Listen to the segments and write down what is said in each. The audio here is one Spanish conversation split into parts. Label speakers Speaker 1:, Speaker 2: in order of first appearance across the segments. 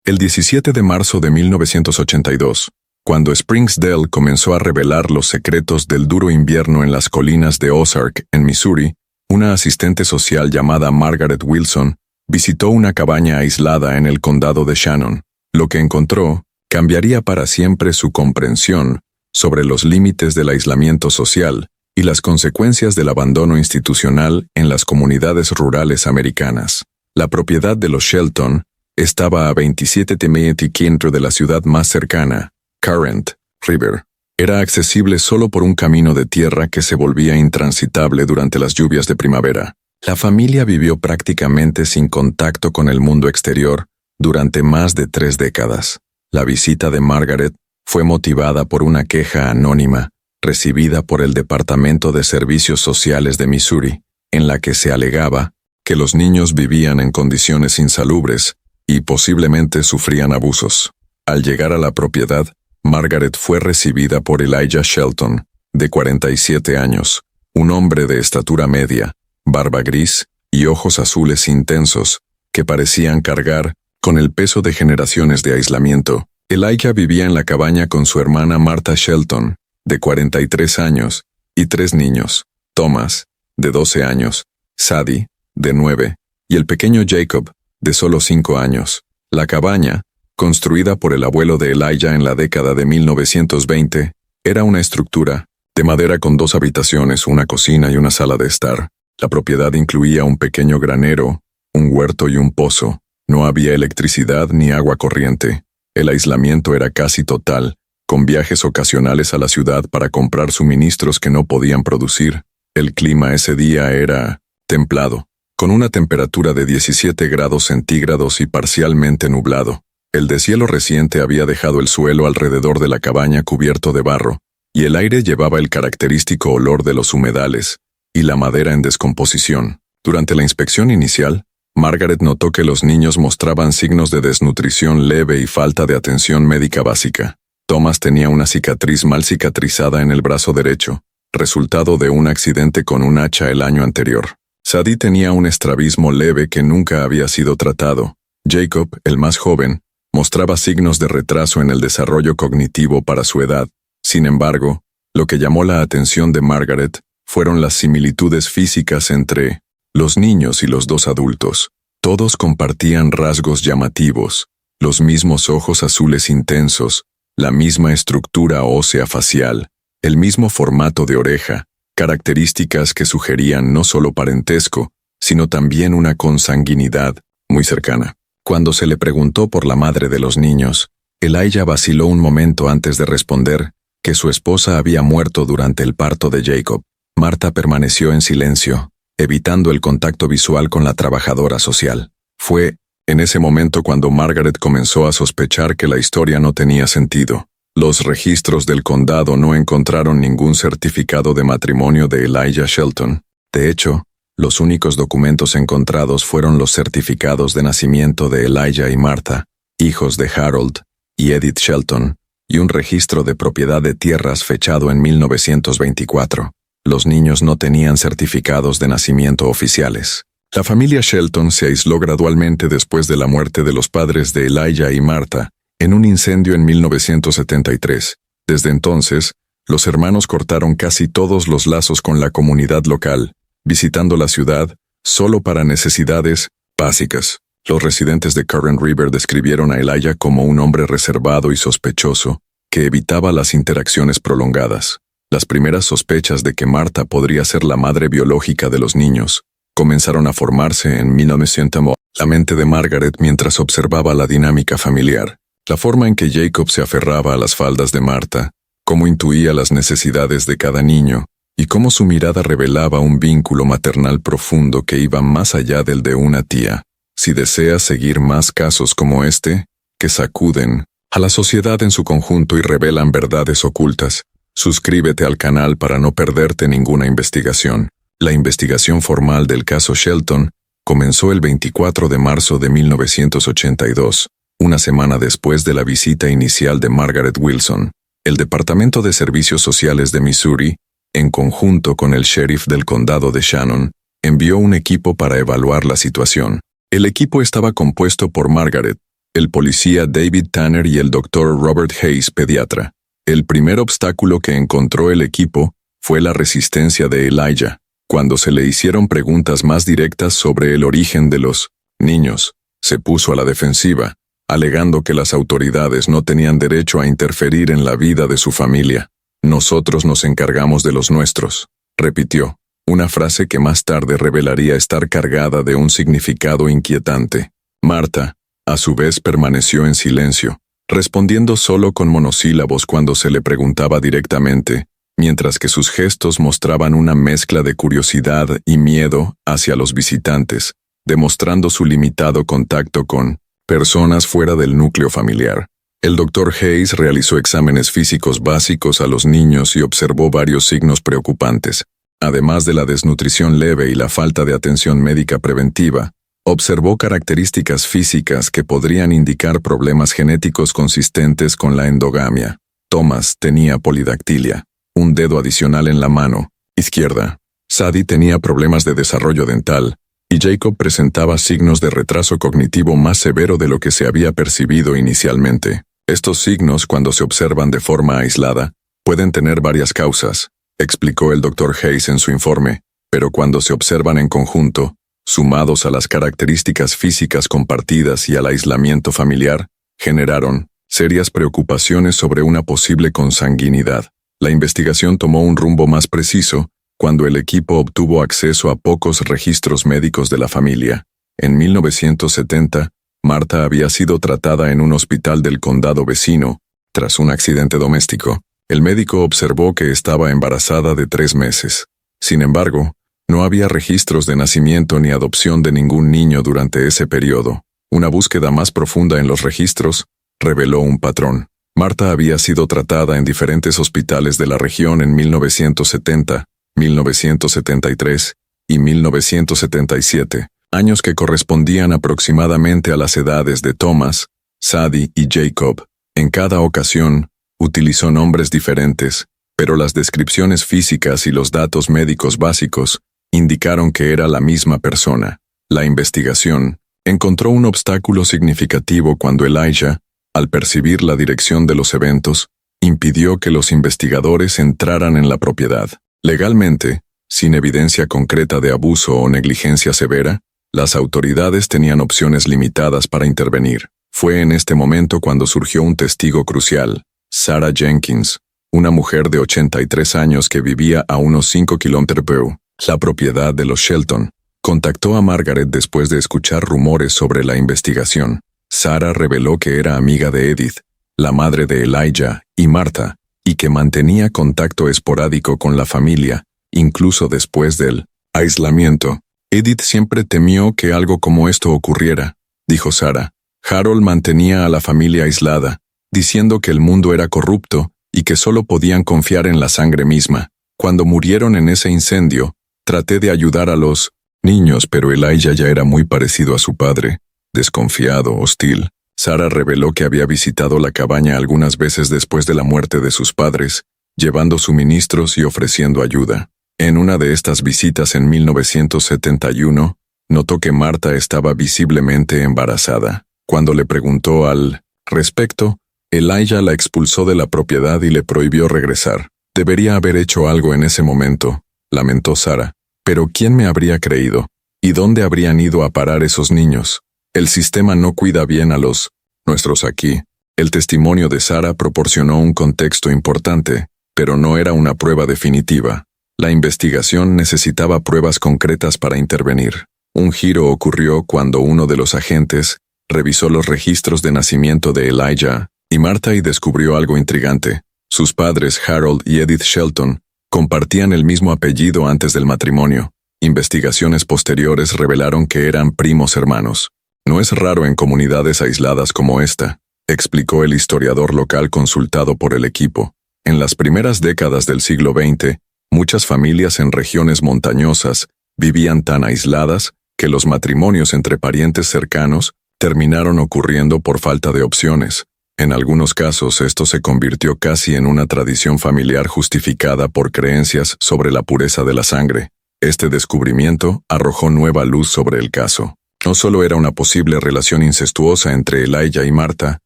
Speaker 1: El 17 de marzo de 1982, cuando Springsdale comenzó a revelar los secretos del duro invierno en las colinas de Ozark, en Missouri, una asistente social llamada Margaret Wilson visitó una cabaña aislada en el condado de Shannon. Lo que encontró cambiaría para siempre su comprensión sobre los límites del aislamiento social y las consecuencias del abandono institucional en las comunidades rurales americanas. La propiedad de los Shelton estaba a 27 km de la ciudad más cercana, Current River. Era accesible solo por un camino de tierra que se volvía intransitable durante las lluvias de primavera. La familia vivió prácticamente sin contacto con el mundo exterior durante más de 3 décadas. La visita de Margaret fue motivada por una queja anónima recibida por el Departamento de Servicios Sociales de Missouri, en la que se alegaba que los niños vivían en condiciones insalubres y posiblemente sufrían abusos. Al llegar a la propiedad, Margaret fue recibida por Elijah Shelton, de 47 años, un hombre de estatura media, barba gris y ojos azules intensos, que parecían cargar con el peso de generaciones de aislamiento. Elijah vivía en la cabaña con su hermana Martha Shelton, de 43 años, y 3 niños, Thomas, de 12 años, Sadie, de 9, y el pequeño Jacob, de solo 5 años. La cabaña, construida por el abuelo de Elijah en la década de 1920, era una estructura de madera con 2 habitaciones, una cocina y una sala de estar. La propiedad incluía un pequeño granero, un huerto y un pozo. No había electricidad ni agua corriente. El aislamiento era casi total, con viajes ocasionales a la ciudad para comprar suministros que no podían producir. El clima ese día era templado, con una temperatura de 17 grados centígrados y parcialmente nublado. El deshielo reciente había dejado el suelo alrededor de la cabaña cubierto de barro, y el aire llevaba el característico olor de los humedales y la madera en descomposición. Durante la inspección inicial, Margaret notó que los niños mostraban signos de desnutrición leve y falta de atención médica básica. Thomas tenía una cicatriz mal cicatrizada en el brazo derecho, resultado de un accidente con un hacha el año anterior. Sadie tenía un estrabismo leve que nunca había sido tratado. Jacob, el más joven, mostraba signos de retraso en el desarrollo cognitivo para su edad. Sin embargo, lo que llamó la atención de Margaret fueron las similitudes físicas entre los niños y los 2 adultos. Todos compartían rasgos llamativos, los mismos ojos azules intensos, la misma estructura ósea facial, el mismo formato de oreja, características que sugerían no solo parentesco, sino también una consanguinidad muy cercana. Cuando se le preguntó por la madre de los niños, Elijah vaciló un momento antes de responder que su esposa había muerto durante el parto de Jacob. Martha permaneció en silencio, evitando el contacto visual con la trabajadora social. Fue en ese momento cuando Margaret comenzó a sospechar que la historia no tenía sentido. Los registros del condado no encontraron ningún certificado de matrimonio de Elijah Shelton. De hecho, los únicos documentos encontrados fueron los certificados de nacimiento de Elijah y Martha, hijos de Harold y Edith Shelton, y un registro de propiedad de tierras fechado en 1924. Los niños no tenían certificados de nacimiento oficiales. La familia Shelton se aisló gradualmente después de la muerte de los padres de Elijah y Martha, en un incendio en 1973. Desde entonces, los hermanos cortaron casi todos los lazos con la comunidad local, visitando la ciudad solo para necesidades básicas. Los residentes de Current River describieron a Elijah como un hombre reservado y sospechoso, que evitaba las interacciones prolongadas. Las primeras sospechas de que Martha podría ser la madre biológica de los niños comenzaron a formarse en 1900. La mente de Margaret mientras observaba la dinámica familiar, la forma en que Jacob se aferraba a las faldas de Martha, cómo intuía las necesidades de cada niño, y cómo su mirada revelaba un vínculo maternal profundo que iba más allá del de una tía. Si deseas seguir más casos como este, que sacuden a la sociedad en su conjunto y revelan verdades ocultas, suscríbete al canal para no perderte ninguna investigación. La investigación formal del caso Shelton comenzó el 24 de marzo de 1982, una semana después de la visita inicial de Margaret Wilson. El Departamento de Servicios Sociales de Missouri, en conjunto con el sheriff del condado de Shannon, envió un equipo para evaluar la situación. El equipo estaba compuesto por Margaret, el policía David Tanner y el doctor Robert Hayes, pediatra. El primer obstáculo que encontró el equipo fue la resistencia de Elijah. Cuando se le hicieron preguntas más directas sobre el origen de los niños, se puso a la defensiva, alegando que las autoridades no tenían derecho a interferir en la vida de su familia. Nosotros nos encargamos de los nuestros, repitió, una frase que más tarde revelaría estar cargada de un significado inquietante. Marta, a su vez, permaneció en silencio, respondiendo solo con monosílabos cuando se le preguntaba directamente, mientras que sus gestos mostraban una mezcla de curiosidad y miedo hacia los visitantes, demostrando su limitado contacto con personas fuera del núcleo familiar. El Dr. Hayes realizó exámenes físicos básicos a los niños y observó varios signos preocupantes. Además de la desnutrición leve y la falta de atención médica preventiva, observó características físicas que podrían indicar problemas genéticos consistentes con la endogamia. Thomas tenía polidactilia, un dedo adicional en la mano izquierda. Sadie tenía problemas de desarrollo dental, y Jacob presentaba signos de retraso cognitivo más severo de lo que se había percibido inicialmente. Estos signos, cuando se observan de forma aislada, pueden tener varias causas, explicó el Dr. Hayes en su informe, pero cuando se observan en conjunto, sumados a las características físicas compartidas y al aislamiento familiar, generaron serias preocupaciones sobre una posible consanguinidad. La investigación tomó un rumbo más preciso cuando el equipo obtuvo acceso a pocos registros médicos de la familia. En 1970, Marta había sido tratada en un hospital del condado vecino, tras un accidente doméstico. El médico observó que estaba embarazada de 3 meses. Sin embargo, no había registros de nacimiento ni adopción de ningún niño durante ese periodo. Una búsqueda más profunda en los registros reveló un patrón. Marta había sido tratada en diferentes hospitales de la región en 1970, 1973 y 1977, años que correspondían aproximadamente a las edades de Thomas, Sadie y Jacob. En cada ocasión, utilizó nombres diferentes, pero las descripciones físicas y los datos médicos básicos indicaron que era la misma persona. La investigación encontró un obstáculo significativo cuando Elijah, al percibir la dirección de los eventos, impidió que los investigadores entraran en la propiedad. Legalmente, sin evidencia concreta de abuso o negligencia severa, las autoridades tenían opciones limitadas para intervenir. Fue en este momento cuando surgió un testigo crucial, Sarah Jenkins, una mujer de 83 años que vivía a unos 5 kilómetros de la propiedad de los Shelton. Contactó a Margaret después de escuchar rumores sobre la investigación. Sarah reveló que era amiga de Edith, la madre de Elijah y Marta, y que mantenía contacto esporádico con la familia, incluso después del aislamiento. Edith siempre temió que algo como esto ocurriera, dijo Sarah. Harold mantenía a la familia aislada, diciendo que el mundo era corrupto y que solo podían confiar en la sangre misma. Cuando murieron en ese incendio, traté de ayudar a los niños, pero Elijah ya era muy parecido a su padre, desconfiado, hostil. Sarah reveló que había visitado la cabaña algunas veces después de la muerte de sus padres, llevando suministros y ofreciendo ayuda. En una de estas visitas en 1971, notó que Marta estaba visiblemente embarazada. Cuando le preguntó al respecto, Elijah la expulsó de la propiedad y le prohibió regresar. Debería haber hecho algo en ese momento, lamentó Sarah. Pero ¿quién me habría creído? ¿Y dónde habrían ido a parar esos niños? El sistema no cuida bien a los nuestros aquí. El testimonio de Sarah proporcionó un contexto importante, pero no era una prueba definitiva. La investigación necesitaba pruebas concretas para intervenir. Un giro ocurrió cuando uno de los agentes revisó los registros de nacimiento de Elijah y Marta y descubrió algo intrigante. Sus padres, Harold y Edith Shelton, compartían el mismo apellido antes del matrimonio. Investigaciones posteriores revelaron que eran primos hermanos. No es raro en comunidades aisladas como esta, explicó el historiador local consultado por el equipo. En las primeras décadas del siglo XX, muchas familias en regiones montañosas vivían tan aisladas que los matrimonios entre parientes cercanos terminaron ocurriendo por falta de opciones. En algunos casos esto se convirtió casi en una tradición familiar justificada por creencias sobre la pureza de la sangre. Este descubrimiento arrojó nueva luz sobre el caso. No solo era una posible relación incestuosa entre Elijah y Martha,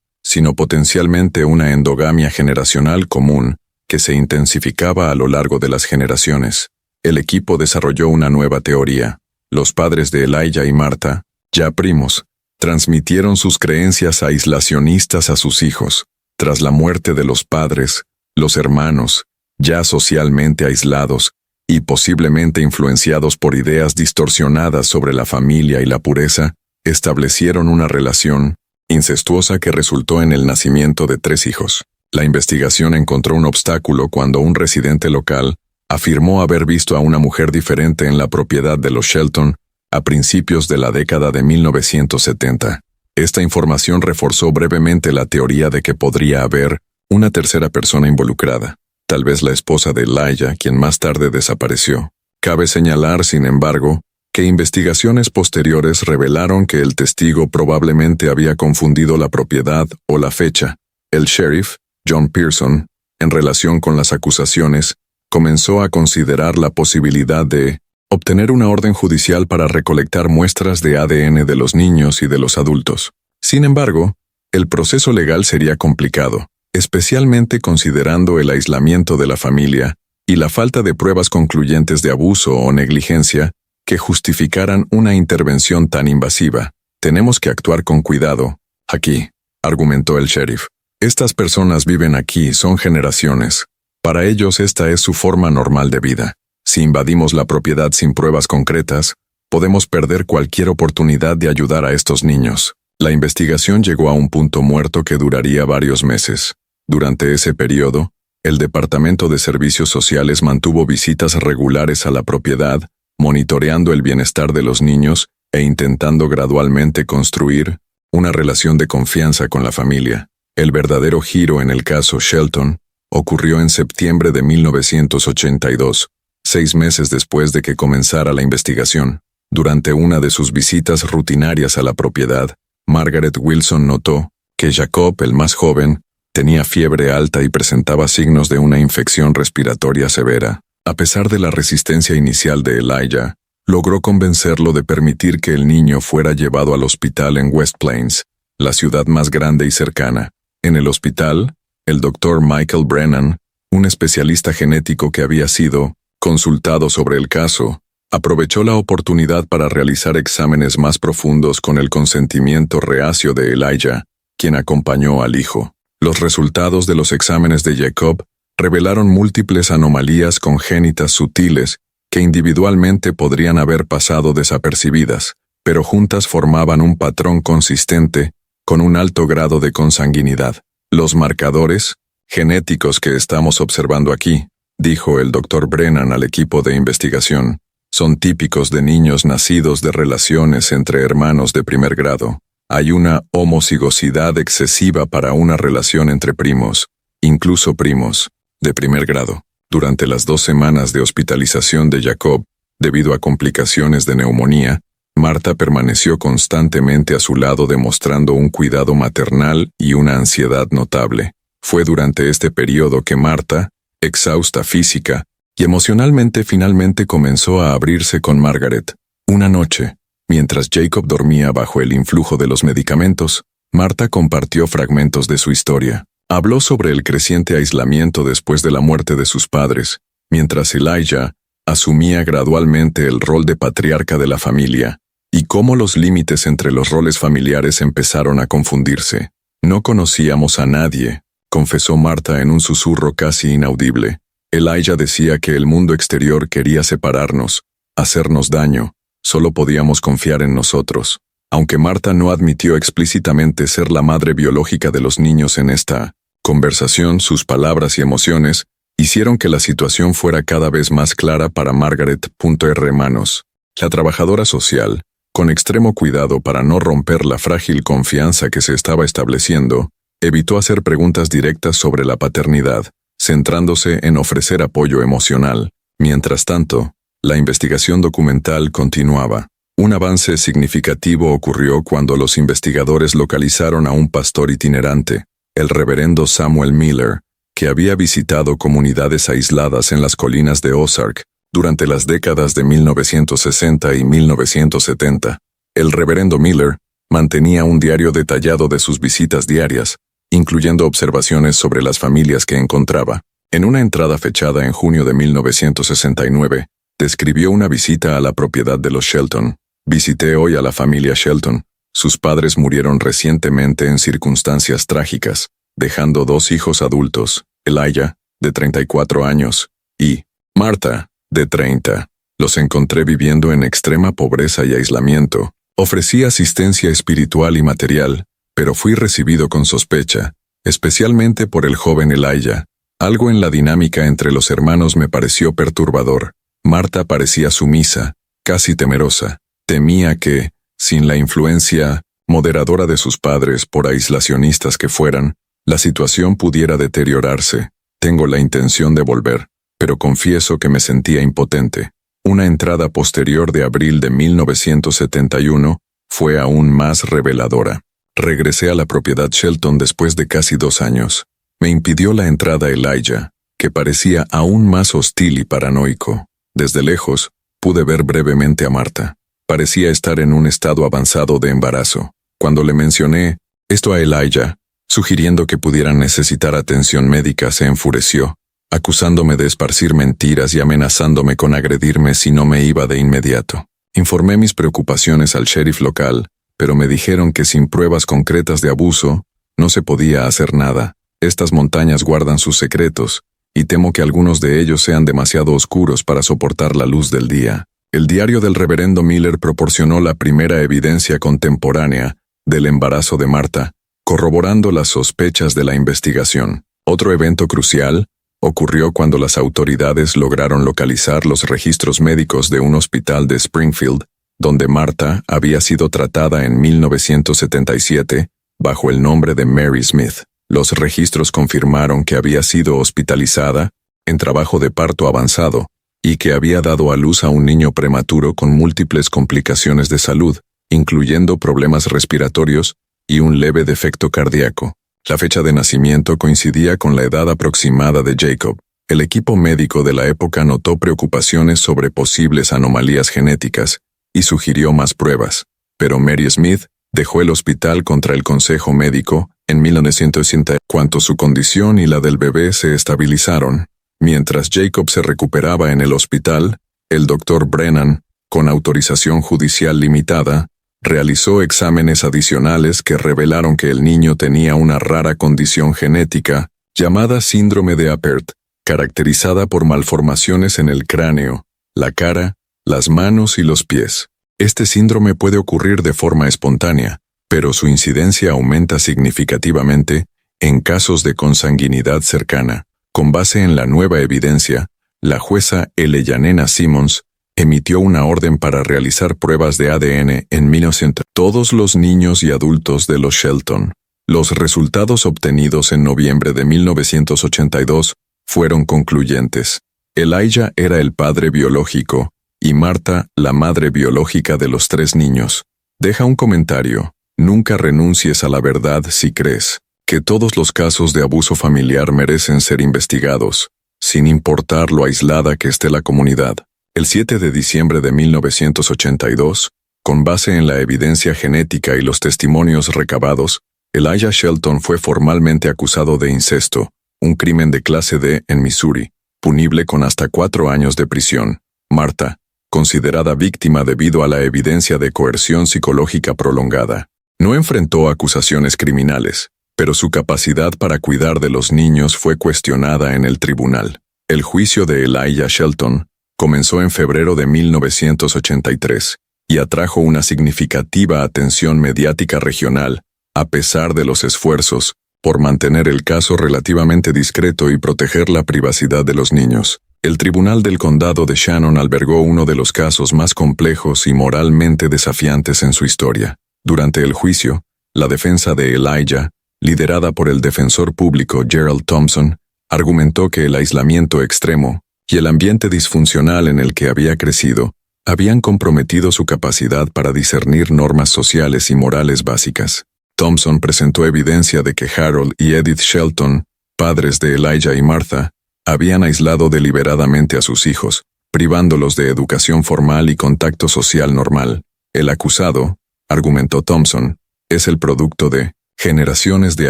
Speaker 1: sino potencialmente una endogamia generacional común que se intensificaba a lo largo de las generaciones. El equipo desarrolló una nueva teoría. Los padres de Elijah y Martha, ya primos, transmitieron sus creencias aislacionistas a sus hijos. Tras la muerte de los padres, los hermanos, ya socialmente aislados y posiblemente influenciados por ideas distorsionadas sobre la familia y la pureza, establecieron una relación incestuosa que resultó en el nacimiento de 3 hijos. La investigación encontró un obstáculo cuando un residente local afirmó haber visto a una mujer diferente en la propiedad de los Shelton a principios de la década de 1970. Esta información reforzó brevemente la teoría de que podría haber una tercera persona involucrada, tal vez la esposa de Elijah, quien más tarde desapareció. Cabe señalar, sin embargo, que investigaciones posteriores revelaron que el testigo probablemente había confundido la propiedad o la fecha. El sheriff, John Pearson, en relación con las acusaciones, comenzó a considerar la posibilidad de obtener una orden judicial para recolectar muestras de ADN de los niños y de los adultos. Sin embargo, el proceso legal sería complicado, especialmente considerando el aislamiento de la familia y la falta de pruebas concluyentes de abuso o negligencia que justificaran una intervención tan invasiva. Tenemos que actuar con cuidado, aquí, argumentó el sheriff. Estas personas viven aquí, son generaciones. Para ellos esta es su forma normal de vida. Si invadimos la propiedad sin pruebas concretas, podemos perder cualquier oportunidad de ayudar a estos niños. La investigación llegó a un punto muerto que duraría varios meses. Durante ese periodo, el Departamento de Servicios Sociales mantuvo visitas regulares a la propiedad, monitoreando el bienestar de los niños e intentando gradualmente construir una relación de confianza con la familia. El verdadero giro en el caso Shelton ocurrió en septiembre de 1982, 6 meses después de que comenzara la investigación. Durante una de sus visitas rutinarias a la propiedad, Margaret Wilson notó que Jacob, el más joven, tenía fiebre alta y presentaba signos de una infección respiratoria severa. A pesar de la resistencia inicial de Elijah, logró convencerlo de permitir que el niño fuera llevado al hospital en West Plains, la ciudad más grande y cercana. En el hospital, el Dr. Michael Brennan, un especialista genético que había sido consultado sobre el caso, aprovechó la oportunidad para realizar exámenes más profundos con el consentimiento reacio de Elijah, quien acompañó al hijo. Los resultados de los exámenes de Jacob revelaron múltiples anomalías congénitas sutiles que individualmente podrían haber pasado desapercibidas, pero juntas formaban un patrón consistente con un alto grado de consanguinidad. Los marcadores genéticos que estamos observando aquí, dijo el Dr. Brennan al equipo de investigación, son típicos de niños nacidos de relaciones entre hermanos de primer grado. Hay una homocigosidad excesiva para una relación entre primos, incluso primos, de primer grado. Durante las 2 semanas de hospitalización de Jacob, debido a complicaciones de neumonía, Martha permaneció constantemente a su lado demostrando un cuidado maternal y una ansiedad notable. Fue durante este periodo que Martha, exhausta física y emocionalmente, finalmente comenzó a abrirse con Margaret. Una noche, mientras Jacob dormía bajo el influjo de los medicamentos, Martha compartió fragmentos de su historia. Habló sobre el creciente aislamiento después de la muerte de sus padres, mientras Elijah asumía gradualmente el rol de patriarca de la familia, y cómo los límites entre los roles familiares empezaron a confundirse. No conocíamos a nadie, confesó Martha en un susurro casi inaudible. Elijah decía que el mundo exterior quería separarnos, hacernos daño, solo podíamos confiar en nosotros. Aunque Martha no admitió explícitamente ser la madre biológica de los niños en esta conversación, sus palabras y emociones hicieron que la situación fuera cada vez más clara para Margaret. Hermanos, la trabajadora social, con extremo cuidado para no romper la frágil confianza que se estaba estableciendo, evitó hacer preguntas directas sobre la paternidad, centrándose en ofrecer apoyo emocional. Mientras tanto, la investigación documental continuaba. Un avance significativo ocurrió cuando los investigadores localizaron a un pastor itinerante, el reverendo Samuel Miller, que había visitado comunidades aisladas en las colinas de Ozark durante las décadas de 1960 y 1970. El reverendo Miller mantenía un diario detallado de sus visitas diarias, incluyendo observaciones sobre las familias que encontraba. En una entrada fechada en junio de 1969, describió una visita a la propiedad de los Shelton. Visité hoy a la familia Shelton. Sus padres murieron recientemente en circunstancias trágicas, dejando 2 hijos adultos, Elijah, de 34 años, y Martha, de 30. Los encontré viviendo en extrema pobreza y aislamiento. Ofrecí asistencia espiritual y material, pero fui recibido con sospecha, especialmente por el joven Elijah. Algo en la dinámica entre los hermanos me pareció perturbador. Martha parecía sumisa, casi temerosa. Temía que, sin la influencia moderadora de sus padres, por aislacionistas que fueran, la situación pudiera deteriorarse. Tengo la intención de volver, pero confieso que me sentía impotente. Una entrada posterior de abril de 1971 fue aún más reveladora. Regresé a la propiedad Shelton después de casi 2 años. Me impidió la entrada Elijah, que parecía aún más hostil y paranoico. Desde lejos, pude ver brevemente a Martha. Parecía estar en un estado avanzado de embarazo. Cuando le mencioné esto a Elijah, sugiriendo que pudieran necesitar atención médica, se enfureció, acusándome de esparcir mentiras y amenazándome con agredirme si no me iba de inmediato. Informé mis preocupaciones al sheriff local, pero me dijeron que sin pruebas concretas de abuso, no se podía hacer nada. Estas montañas guardan sus secretos, y temo que algunos de ellos sean demasiado oscuros para soportar la luz del día. El diario del reverendo Miller proporcionó la primera evidencia contemporánea del embarazo de Martha, corroborando las sospechas de la investigación. Otro evento crucial ocurrió cuando las autoridades lograron localizar los registros médicos de un hospital de Springfield, donde Martha había sido tratada en 1977 bajo el nombre de Mary Smith. Los registros confirmaron que había sido hospitalizada en trabajo de parto avanzado y que había dado a luz a un niño prematuro con múltiples complicaciones de salud, incluyendo problemas respiratorios y un leve defecto cardíaco. La fecha de nacimiento coincidía con la edad aproximada de Jacob. El equipo médico de la época notó preocupaciones sobre posibles anomalías genéticas y sugirió más pruebas, pero Mary Smith dejó el hospital contra el consejo médico en 1980, cuando su condición y la del bebé se estabilizaron. Mientras Jacob se recuperaba en el hospital, el Dr. Brennan, con autorización judicial limitada, realizó exámenes adicionales que revelaron que el niño tenía una rara condición genética llamada síndrome de Apert, caracterizada por malformaciones en el cráneo, la cara, las manos y los pies. Este síndrome puede ocurrir de forma espontánea, pero su incidencia aumenta significativamente en casos de consanguinidad cercana. Con base en la nueva evidencia, la jueza Yanena Simmons emitió una orden para realizar pruebas de ADN en 1900. Todos los niños y adultos de los Shelton. Los resultados obtenidos en noviembre de 1982 fueron concluyentes. Elijah era el padre biológico y Martha la madre biológica de los 3 niños. Deja un comentario. Nunca renuncies a la verdad si crees que todos los casos de abuso familiar merecen ser investigados, sin importar lo aislada que esté la comunidad. El 7 de diciembre de 1982, con base en la evidencia genética y los testimonios recabados, Elijah Shelton fue formalmente acusado de incesto, un crimen de clase D en Missouri, punible con hasta 4 años de prisión. Martha, considerada víctima debido a la evidencia de coerción psicológica prolongada, no enfrentó acusaciones criminales, pero su capacidad para cuidar de los niños fue cuestionada en el tribunal. El juicio de Elijah Shelton comenzó en febrero de 1983 y atrajo una significativa atención mediática regional, a pesar de los esfuerzos por mantener el caso relativamente discreto y proteger la privacidad de los niños. El Tribunal del Condado de Shannon albergó uno de los casos más complejos y moralmente desafiantes en su historia. Durante el juicio, la defensa de Elijah, liderada por el defensor público Gerald Thompson, argumentó que el aislamiento extremo y el ambiente disfuncional en el que había crecido habían comprometido su capacidad para discernir normas sociales y morales básicas. Thompson presentó evidencia de que Harold y Edith Shelton, padres de Elijah y Martha, habían aislado deliberadamente a sus hijos, privándolos de educación formal y contacto social normal. El acusado, argumentó Thompson, es el producto de generaciones de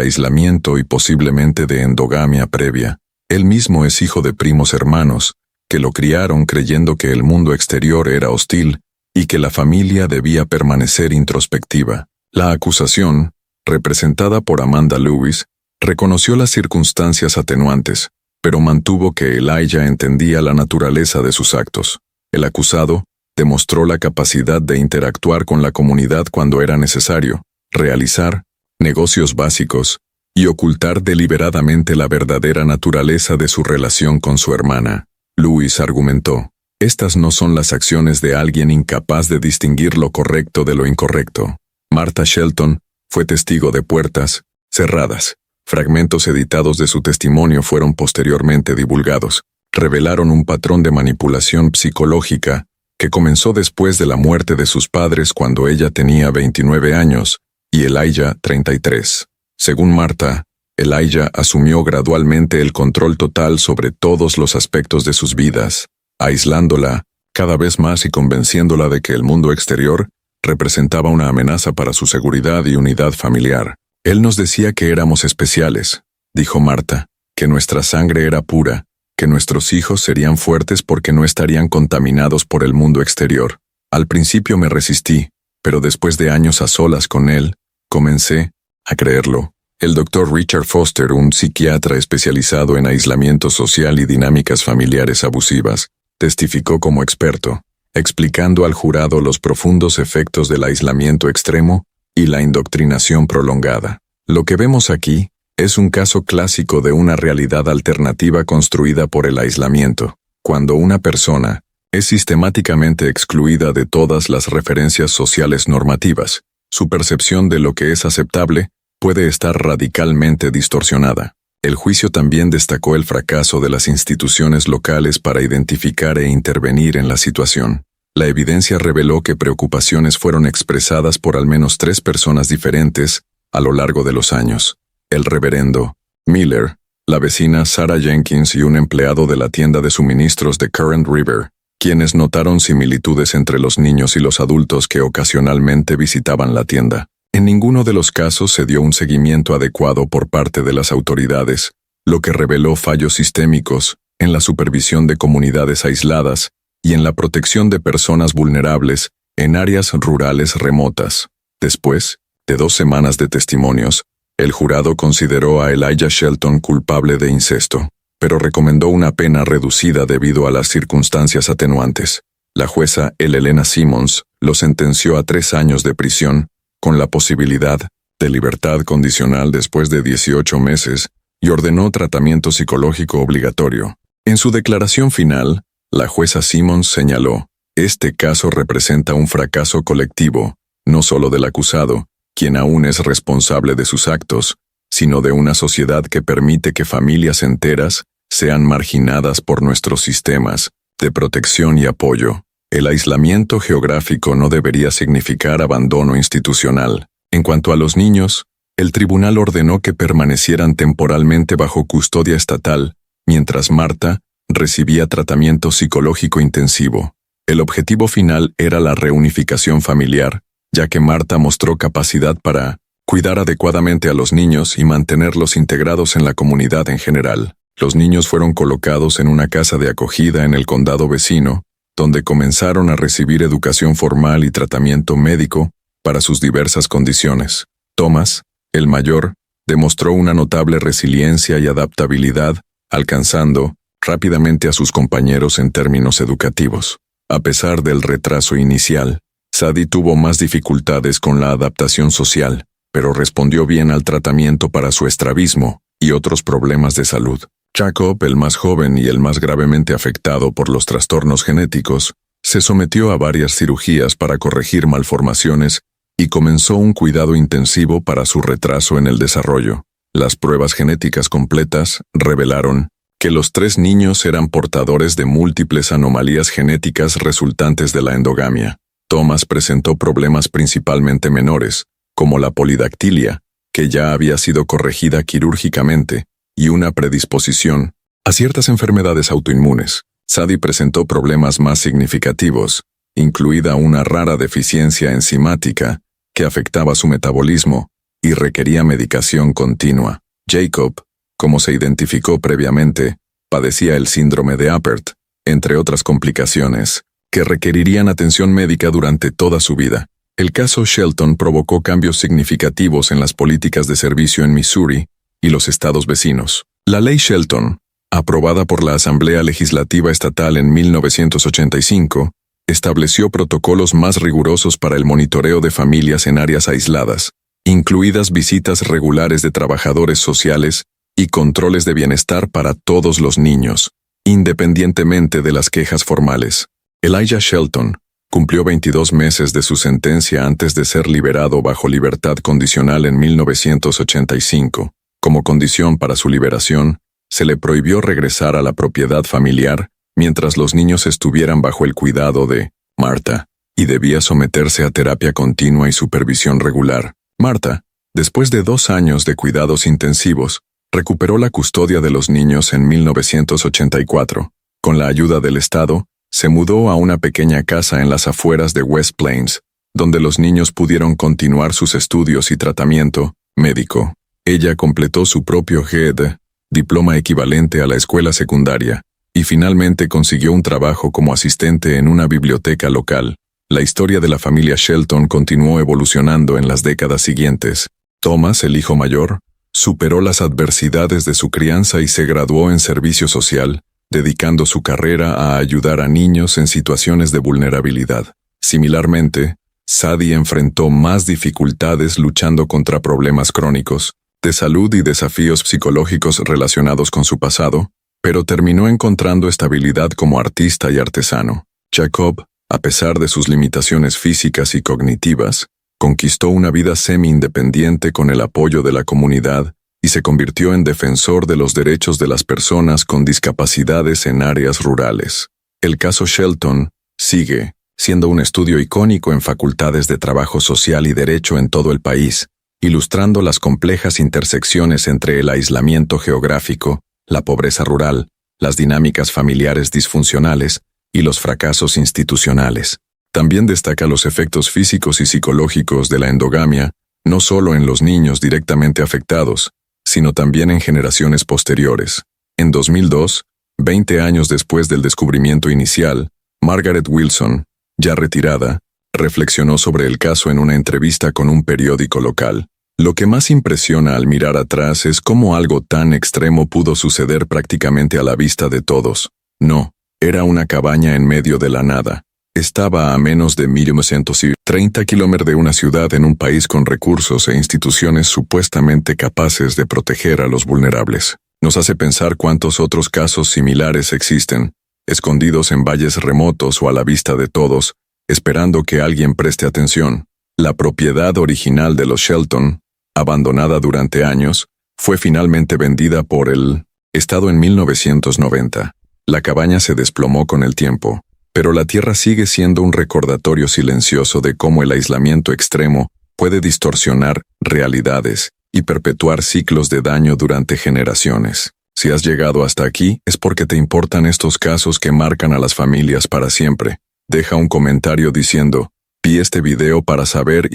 Speaker 1: aislamiento y posiblemente de endogamia previa. Él mismo es hijo de primos hermanos, que lo criaron creyendo que el mundo exterior era hostil y que la familia debía permanecer introspectiva. La acusación, representada por Amanda Lewis, reconoció las circunstancias atenuantes, pero mantuvo que Elijah entendía la naturaleza de sus actos. El acusado demostró la capacidad de interactuar con la comunidad cuando era necesario, realizar negocios básicos y ocultar deliberadamente la verdadera naturaleza de su relación con su hermana. Lewis argumentó, estas no son las acciones de alguien incapaz de distinguir lo correcto de lo incorrecto. Martha Shelton fue testigo de puertas cerradas. Fragmentos editados de su testimonio fueron posteriormente divulgados. Revelaron un patrón de manipulación psicológica que comenzó después de la muerte de sus padres cuando ella tenía 29 años y Elijah 33. Según Martha, Elijah asumió gradualmente el control total sobre todos los aspectos de sus vidas, aislándola cada vez más y convenciéndola de que el mundo exterior representaba una amenaza para su seguridad y unidad familiar. Él nos decía que éramos especiales, dijo Martha, que nuestra sangre era pura, que nuestros hijos serían fuertes porque no estarían contaminados por el mundo exterior. Al principio me resistí, pero después de años a solas con él, comencé a creerlo. El Dr. Richard Foster, un psiquiatra especializado en aislamiento social y dinámicas familiares abusivas, testificó como experto, explicando al jurado los profundos efectos del aislamiento extremo y la indoctrinación prolongada. Lo que vemos aquí es un caso clásico de una realidad alternativa construida por el aislamiento. Cuando una persona es sistemáticamente excluida de todas las referencias sociales normativas, su percepción de lo que es aceptable puede estar radicalmente distorsionada. El juicio también destacó el fracaso de las instituciones locales para identificar e intervenir en la situación. La evidencia reveló que preocupaciones fueron expresadas por al menos 3 personas diferentes a lo largo de los años. El reverendo Miller, la vecina Sarah Jenkins y un empleado de la tienda de suministros de Current River, quienes notaron similitudes entre los niños y los adultos que ocasionalmente visitaban la tienda. En ninguno de los casos se dio un seguimiento adecuado por parte de las autoridades, lo que reveló fallos sistémicos en la supervisión de comunidades aisladas y en la protección de personas vulnerables en áreas rurales remotas. Después de 2 semanas de testimonios, el jurado consideró a Elijah Shelton culpable de incesto, pero recomendó una pena reducida debido a las circunstancias atenuantes. La jueza Elena Simmons lo sentenció a 3 años de prisión, con la posibilidad de libertad condicional después de 18 meses, y ordenó tratamiento psicológico obligatorio. En su declaración final, la jueza Simmons señaló, este caso representa un fracaso colectivo, no solo del acusado, quien aún es responsable de sus actos, sino de una sociedad que permite que familias enteras sean marginadas por nuestros sistemas de protección y apoyo. El aislamiento geográfico no debería significar abandono institucional. En cuanto a los niños, el tribunal ordenó que permanecieran temporalmente bajo custodia estatal, mientras Martha recibía tratamiento psicológico intensivo. El objetivo final era la reunificación familiar, ya que Martha mostró capacidad para cuidar adecuadamente a los niños y mantenerlos integrados en la comunidad en general. Los niños fueron colocados en una casa de acogida en el condado vecino, donde comenzaron a recibir educación formal y tratamiento médico para sus diversas condiciones. Thomas, el mayor, demostró una notable resiliencia y adaptabilidad, alcanzando rápidamente a sus compañeros en términos educativos. A pesar del retraso inicial, Sadie tuvo más dificultades con la adaptación social, pero respondió bien al tratamiento para su estrabismo y otros problemas de salud. Jacob, el más joven y el más gravemente afectado por los trastornos genéticos, se sometió a varias cirugías para corregir malformaciones y comenzó un cuidado intensivo para su retraso en el desarrollo. Las pruebas genéticas completas revelaron que los 3 niños eran portadores de múltiples anomalías genéticas resultantes de la endogamia. Thomas presentó problemas principalmente menores, como la polidactilia, que ya había sido corregida quirúrgicamente, y una predisposición a ciertas enfermedades autoinmunes. Sadie presentó problemas más significativos, incluida una rara deficiencia enzimática que afectaba su metabolismo y requería medicación continua. Jacob, como se identificó previamente, padecía el síndrome de Apert, entre otras complicaciones, que requerirían atención médica durante toda su vida. El caso Shelton provocó cambios significativos en las políticas de servicio en Missouri y los estados vecinos. La Ley Shelton, aprobada por la Asamblea Legislativa Estatal en 1985, estableció protocolos más rigurosos para el monitoreo de familias en áreas aisladas, incluidas visitas regulares de trabajadores sociales y controles de bienestar para todos los niños, independientemente de las quejas formales. Elijah Shelton cumplió 22 meses de su sentencia antes de ser liberado bajo libertad condicional en 1985. Como condición para su liberación, se le prohibió regresar a la propiedad familiar mientras los niños estuvieran bajo el cuidado de Martha, y debía someterse a terapia continua y supervisión regular. Martha, después de 2 años de cuidados intensivos, recuperó la custodia de los niños en 1984. Con la ayuda del Estado, se mudó a una pequeña casa en las afueras de West Plains, donde los niños pudieron continuar sus estudios y tratamiento médico. Ella completó su propio GED, diploma equivalente a la escuela secundaria, y finalmente consiguió un trabajo como asistente en una biblioteca local. La historia de la familia Shelton continuó evolucionando en las décadas siguientes. Thomas, el hijo mayor, superó las adversidades de su crianza y se graduó en servicio social, dedicando su carrera a ayudar a niños en situaciones de vulnerabilidad. Similarmente, Sadie enfrentó más dificultades luchando contra problemas crónicos, de salud y desafíos psicológicos relacionados con su pasado, pero terminó encontrando estabilidad como artista y artesano. Jacob, a pesar de sus limitaciones físicas y cognitivas, conquistó una vida semi-independiente con el apoyo de la comunidad y se convirtió en defensor de los derechos de las personas con discapacidades en áreas rurales. El caso Shelton sigue siendo un estudio icónico en facultades de trabajo social y derecho en todo el país, ilustrando las complejas intersecciones entre el aislamiento geográfico, la pobreza rural, las dinámicas familiares disfuncionales y los fracasos institucionales. También destaca los efectos físicos y psicológicos de la endogamia, no solo en los niños directamente afectados, sino también en generaciones posteriores. En 2002, 20 años después del descubrimiento inicial, Margaret Wilson, ya retirada, reflexionó sobre el caso en una entrevista con un periódico local. Lo que más impresiona al mirar atrás es cómo algo tan extremo pudo suceder prácticamente a la vista de todos. No, era una cabaña en medio de la nada. Estaba a menos de 1.130 kilómetros de una ciudad en un país con recursos e instituciones supuestamente capaces de proteger a los vulnerables. Nos hace pensar cuántos otros casos similares existen, escondidos en valles remotos o a la vista de todos, esperando que alguien preste atención. La propiedad original de los Shelton, abandonada durante años, fue finalmente vendida por el Estado en 1990. La cabaña se desplomó con el tiempo, pero la tierra sigue siendo un recordatorio silencioso de cómo el aislamiento extremo puede distorsionar realidades y perpetuar ciclos de daño durante generaciones. Si has llegado hasta aquí, es porque te importan estos casos que marcan a las familias para siempre. Deja un comentario diciendo: vi este video para saber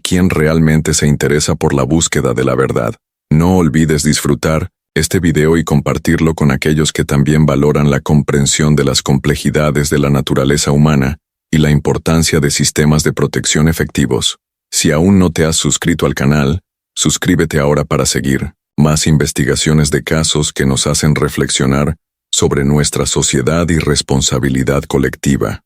Speaker 1: quién realmente se interesa por la búsqueda de la verdad. No olvides disfrutar este video y compartirlo con aquellos que también valoran la comprensión de las complejidades de la naturaleza humana y la importancia de sistemas de protección efectivos. Si aún no te has suscrito al canal, suscríbete ahora para seguir más investigaciones de casos que nos hacen reflexionar sobre nuestra sociedad y responsabilidad colectiva.